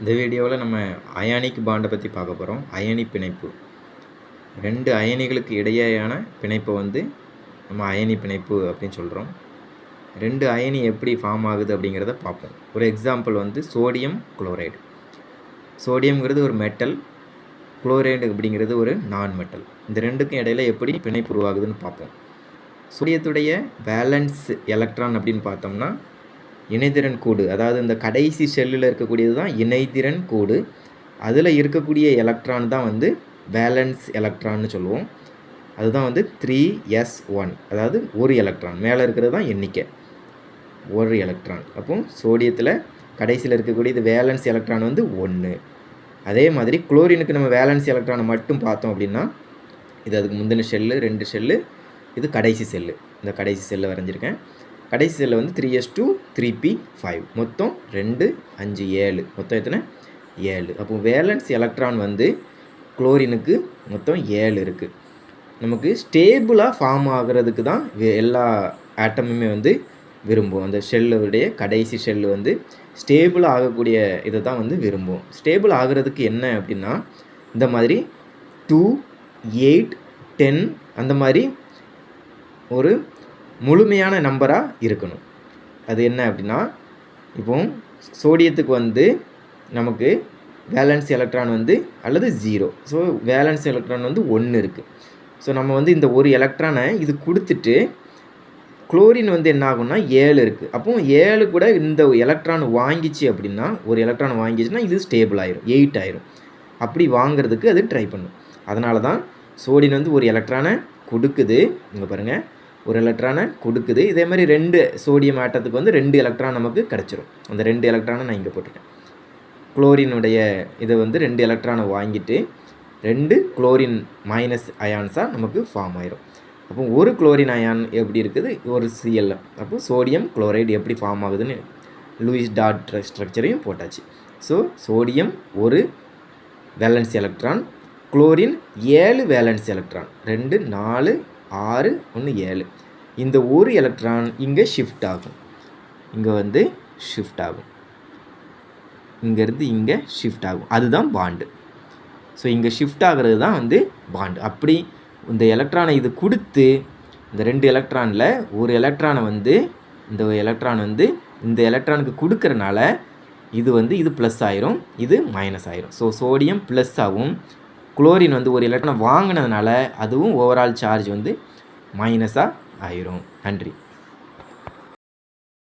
இந்த வீடியோவில் நம்ம அயானிக் பாண்டை பற்றி பார்க்க போகிறோம். அயனி பிணைப்பு, 2 அயனிகளுக்கு இடையேயான பிணைப்பை வந்து நம்ம அயனி பிணைப்பு அப்படின்னு சொல்கிறோம். 2 அயனி எப்படி ஃபார்ம் ஆகுது அப்படிங்கிறத பார்ப்போம். ஒரு எக்ஸாம்பிள் வந்து சோடியம் குளோரைடு. சோடியம்ங்கிறது ஒரு மெட்டல், குளோரைடு அப்படிங்கிறது ஒரு நான் மெட்டல். இந்த ரெண்டுக்கும் இடையில எப்படி பிணைப்பு உருவாகுதுன்னு பார்ப்போம். சோடியத்துடைய வேலன்ஸ் எலக்ட்ரான் அப்படின்னு பார்த்தோம்னா இணைதிறன் கூடு, அதாவது இந்த கடைசி செல்லில் இருக்கக்கூடியது தான் இணைதிறன் கூடு. அதில் இருக்கக்கூடிய எலக்ட்ரான் தான் வந்து வேலன்ஸ் எலக்ட்ரான்னு சொல்லுவோம். அதுதான் வந்து 3s1, அதாவது ஒரு எலக்ட்ரான். மேலே இருக்கிறது தான் எண்ணிக்கை, ஒரு எலக்ட்ரான். அப்போ சோடியத்தில் கடைசியில் இருக்கக்கூடியது வேலன்ஸ் எலக்ட்ரான் வந்து 1. அதே மாதிரி குளோரினுக்கு நம்ம வேலன்ஸ் எலக்ட்ரானை மட்டும் பார்த்தோம் அப்படின்னா, இது அதுக்கு முந்தின செல்லு, 2 செல்லு, இது கடைசி செல்லு. இந்த கடைசி செல்லை வரைஞ்சிருக்கேன். கடைசி செல்லில் வந்து 3s2 3p5, மொத்தம் 2 5 7, மொத்தம் எத்தனை 7. அப்போ வேலன்ஸ் எலக்ட்ரான் வந்து குளோரினுக்கு மொத்தம் 7 இருக்குது. நமக்கு ஸ்டேபிளாக ஃபார்ம் ஆகிறதுக்கு தான் எல்லா ஆட்டமுமே வந்து விரும்பும். அந்த ஷெல்லுடைய கடைசி ஷெல்லு வந்து ஸ்டேபிள் ஆகக்கூடிய இதை தான் வந்து விரும்பும். ஸ்டேபிள் ஆகிறதுக்கு என்ன அப்படின்னா, இந்த மாதிரி 2 8 10 அந்த மாதிரி ஒரு முழுமையான நம்பராக இருக்கணும். அது என்ன அப்படின்னா, இப்போ சோடியத்துக்கு வந்து நமக்கு வேலன்ஸ் எலக்ட்ரான் வந்து அல்லது 0. ஸோ வேலன்ஸ் எலக்ட்ரான் வந்து 1 இருக்குது. ஸோ நம்ம வந்து இந்த ஒரு எலக்ட்ரானை இது கொடுத்துட்டு, குளோரின் வந்து என்ன ஆகும்னா 7 இருக்குது. அப்போ 7 கூட இந்த எலக்ட்ரான் வாங்கிச்சு அப்படின்னா, ஒரு எலக்ட்ரான் வாங்கிச்சுன்னா இது ஸ்டேபிள் ஆயிரும், 8 ஆயிரும். அப்படி வாங்கிறதுக்கு அது ட்ரை பண்ணும். அதனால தான் சோடியம் வந்து ஒரு எலக்ட்ரானை கொடுக்குது. இங்கே பாருங்கள், ஒரு எலக்ட்ரானை கொடுக்குது. இதே மாதிரி 2 சோடியம் ஆட்டத்துக்கு வந்து 2 எலக்ட்ரான் நமக்கு கிடச்சிரும். அந்த 2 எலக்ட்ரானை நான் இங்கே போட்டுட்டேன். குளோரினுடைய இதை வந்து 2 எலக்ட்ரானை வாங்கிட்டு 2 குளோரின் மைனஸ் அயான்ஸாக நமக்கு ஃபார்ம் ஆயிரும். அப்போ ஒரு குளோரின் அயான் எப்படி இருக்குது, ஒரு Cl. அப்போ சோடியம் குளோரைடு எப்படி ஃபார்ம் ஆகுதுன்னு லூயிஸ் டாட் ஸ்ட்ரக்சரையும் போட்டாச்சு. ஸோ சோடியம் ஒரு valence electron, chlorine 7 valence electron, 2 4 6 1 7. இந்த ஒரு எலக்ட்ரான் இங்கே ஷிஃப்ட் ஆகும், இங்கே வந்து ஷிஃப்ட் ஆகும், இங்கேருந்து இங்கே ஷிஃப்ட் ஆகும். அதுதான் பாண்டு. ஸோ இங்கே ஷிஃப்ட் ஆகிறது தான் வந்து பாண்டு. அப்படி இந்த எலக்ட்ரானை இது கொடுத்து, இந்த 2 எலக்ட்ரானில் ஒரு எலக்ட்ரானை வந்து இந்த எலக்ட்ரான் வந்து இந்த எலக்ட்ரானுக்கு கொடுக்கறனால இது வந்து இது ப்ளஸ் ஆயிரும், இது மைனஸ் ஆயிரும். ஸோ சோடியம் ப்ளஸ் ஆகும். குளோரின் வந்து ஒரு எலக்ட்ரானை வாங்கினதுனால அதுவும் ஓவரால் சார்ஜ் வந்து மைனஸாக ஆயிரும். நன்றி.